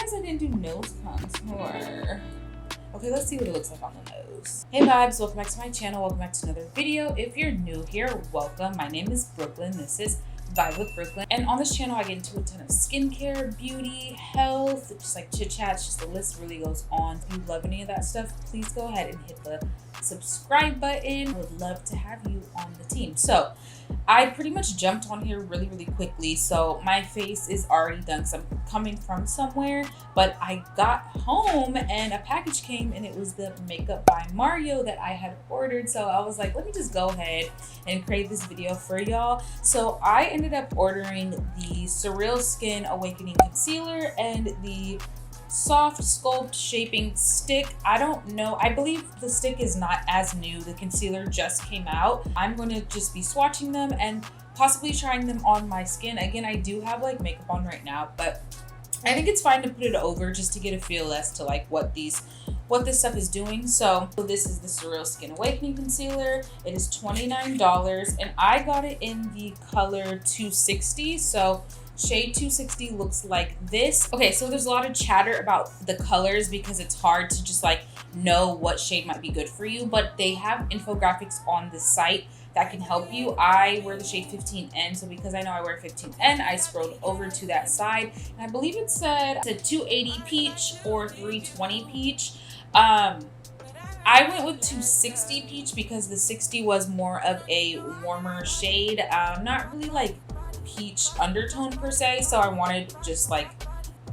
surprised I didn't do nose contour. Okay, let's see what it looks like on the nose. Hey vibes, welcome back to my channel. Welcome back to another video. If you're new here, welcome. My name is Brooklyn. This is Vibe with Brooklyn. And on this channel, I get into a ton of skincare, beauty, health, just like chit chats, just the list really goes on. If you love any of that stuff, please go ahead and hit the subscribe button. I would love to have you on the team. So I pretty much jumped on here really quickly. So my face is already done. So I'm coming from somewhere, but I got home and a package came and it was the makeup by Mario that I had ordered. So I was like, let me just go ahead and create this video for y'all. So I ended up ordering the Surreal Skin Awakening Concealer and the Soft Sculpt Shaping Stick. I don't know, I believe the stick is not as new. The concealer just came out. I'm going to just be swatching them and possibly trying them on my skin. Again, I do have like makeup on right now, but I think it's fine to put it over just to get a feel as to like what this stuff is doing. So this is the Surreal Skin Awakening Concealer. It is $29 and I got it in the color 260. So shade 260 looks like this. Okay, so there's a lot of chatter about the colors because it's hard to just like know what shade might be good for you, but they have infographics on the site that can help you. I wear the shade 15N, so because I know I wear 15N, I scrolled over to that side and I believe it said it's a 280 peach or 320 peach. I went with 260 peach because the 60 was more of a warmer shade, not really like peach undertone per se, so I wanted just like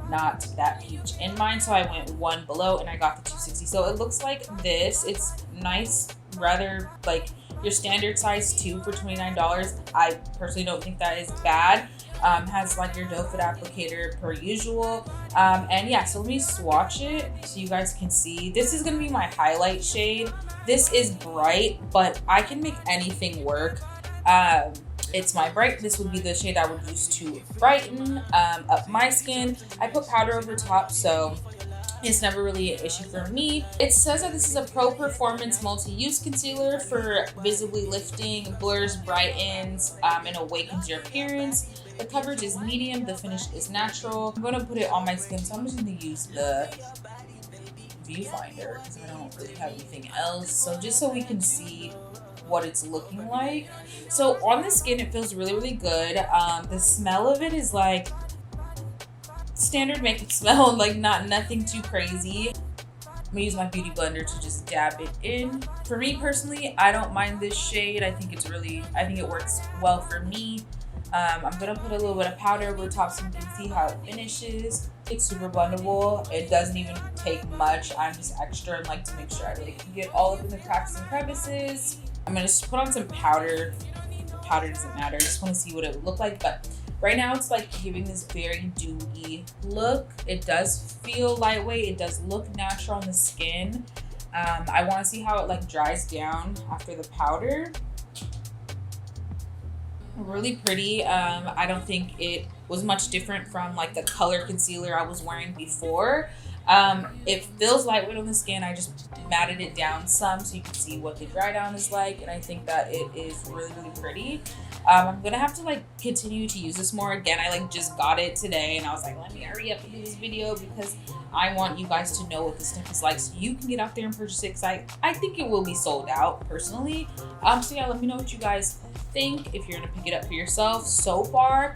not that peach in mine, so I went one below and I got the 260. So it looks like this. It's nice, rather like your standard size 2 for $29. I personally don't think that is bad. Has like your doe foot applicator per usual, and yeah, so let me swatch it so you guys can see. This is gonna be my highlight shade. This is bright, but I can make anything work. It's my bright. This would be the shade I would use to brighten up my skin. I put powder over top, so it's never really an issue for me. It says that this is a pro performance multi-use concealer for visibly lifting, blurs, brightens, and awakens your appearance. The coverage is medium, the finish is natural. I'm gonna put it on my skin, so I'm just gonna use the viewfinder because I don't really have anything else. So just so we can see what it's looking like. So on the skin, it feels really good. The smell of it is like standard makeup smell, like nothing too crazy. I'm gonna use my beauty blender to just dab it in. For me personally, I don't mind this shade. I think it works well for me. I'm gonna put a little bit of powder over the top so you can see how it finishes. It's super blendable. It doesn't even take much. I'm just extra and like to make sure I really can get all up in the cracks and crevices. I'm gonna just put on some powder. The powder doesn't matter. I just want to see what it would look like. But right now it's like giving this very dewy look. It does feel lightweight. It does look natural on the skin. I want to see how it like dries down after the powder. Really pretty. I don't think it was much different from like the color concealer I was wearing before. It feels lightweight on the skin. I just matted it down some so you can see what the dry down is like, and I think that it is really pretty. I'm gonna have to like continue to use this more. Again, I like just got it today and I was like, let me hurry up and do this video because I want you guys to know what this stuff is like so you can get out there and purchase it, because I think it will be sold out personally. So yeah, let me know what you guys think if you're gonna pick it up for yourself. So far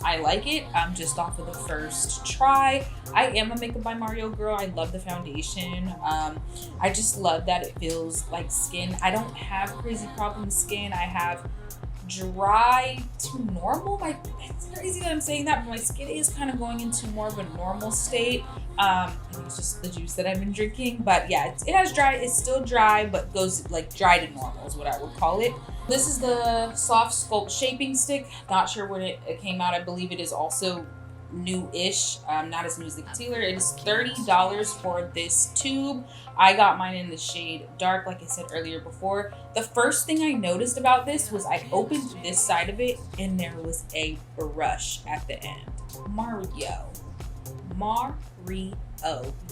I like it. Just off of the first try. I am a Makeup by Mario girl. I love the foundation. I just love that it feels like skin. I don't have crazy problem skin. I have dry to normal. It's crazy that I'm saying that, but my skin is kind of going into more of a normal state. I think it's just the juice that I've been drinking, but yeah, it has dry. It's still dry, but goes like dry to normal is what I would call it. This is the Soft Sculpt Shaping Stick. Not sure when it came out. I believe it is also new-ish, not as new as the concealer. It is $30 for this tube. I got mine in the shade dark, like I said earlier before. The first thing I noticed about this was I opened this side of it and there was a brush at the end. Mario,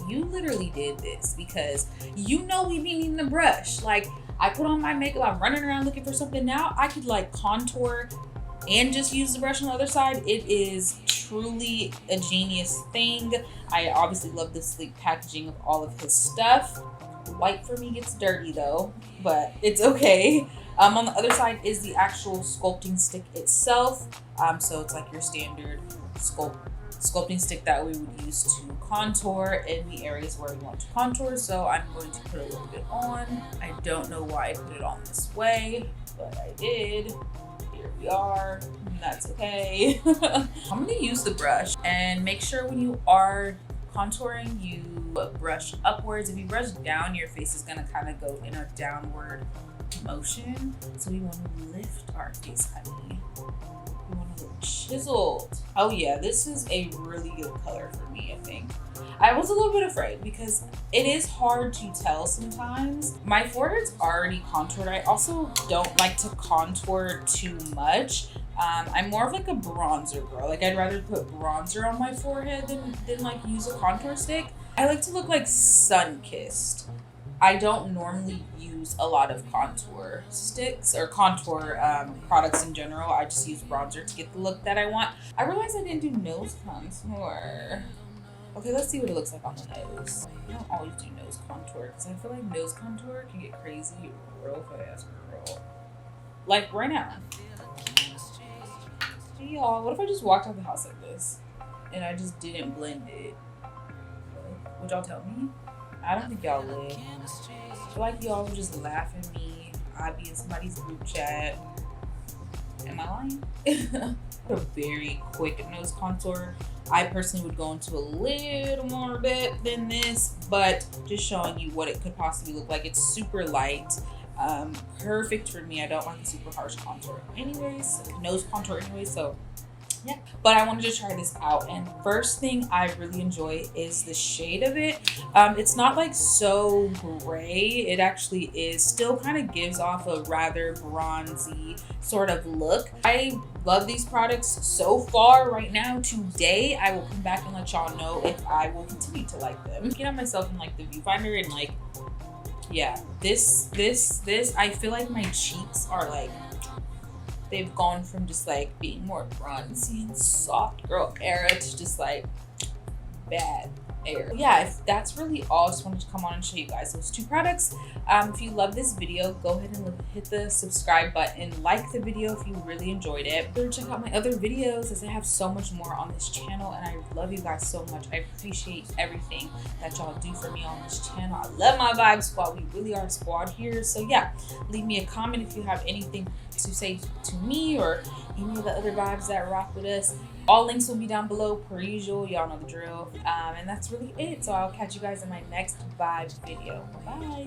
you literally did this because you know we be needing a brush. Like, I put on my makeup, I'm running around looking for something. Now I could like contour and just use the brush on the other side, it is truly a genius thing. I obviously love the sleek packaging of all of his stuff. White for me gets dirty though, but it's okay. On the other side is the actual sculpting stick itself. So it's like your standard sculpting stick that we would use to contour in the areas where we want to contour. So I'm going to put a little bit on. I don't know why I put it on this way, but I did. Here we are, and that's okay. I'm gonna use the brush, and make sure when you are contouring, you brush upwards. If you brush down, your face is gonna kind of go in a downward motion. So we want to lift our face, honey. We want to look chiseled. Oh yeah, this is a really good color for me, I think. I was a little bit afraid because it is hard to tell sometimes. My forehead's already contoured. I also don't like to contour too much. I'm more of like a bronzer girl. Like I'd rather put bronzer on my forehead than like use a contour stick. I like to look like sun-kissed. I don't normally use a lot of contour sticks or contour products in general. I just use bronzer to get the look that I want. I realized I didn't do nose contour. Okay, let's see what it looks like on the nose. I don't always do nose contour because I feel like nose contour can get crazy real fast, girl. Like right now. Hey y'all, what if I just walked out the house like this and I just didn't blend it? Would y'all tell me? I don't think y'all would. I feel like y'all would just laugh at me. I'd be in somebody's group chat. Am I lying? A very quick nose contour. I personally would go into a little more bit than this, but just showing you what it could possibly look like. It's super light. Perfect for me. I don't like a super harsh contour anyways, nose contour anyways, so yeah. But I wanted to try this out, and first thing I really enjoy is the shade of it. It's not like so gray. It actually is still kind of gives off a rather bronzy sort of look. I love these products so far. Right now, today, I will come back and let y'all know if I will continue to like them. Looking at myself in like the viewfinder and like, yeah, this, I feel like my cheeks are like, they've gone from just like being more bronzy and soft girl era to just like bad era. Yeah, if that's really all, I just wanted to come on and show you guys those two products. If you love this video, go ahead and hit the subscribe button, like the video if you really enjoyed it. Go check out my other videos as I have so much more on this channel, and I love you guys so much. I appreciate everything that y'all do for me on this channel. I love my vibe squad. We really are a squad here. So yeah, leave me a comment if you have anything to say to me or any of the other vibes that rock with us. All links will be down below per usual. Y'all know the drill. And that's really it. So I'll catch you guys in my next vibe video. Bye.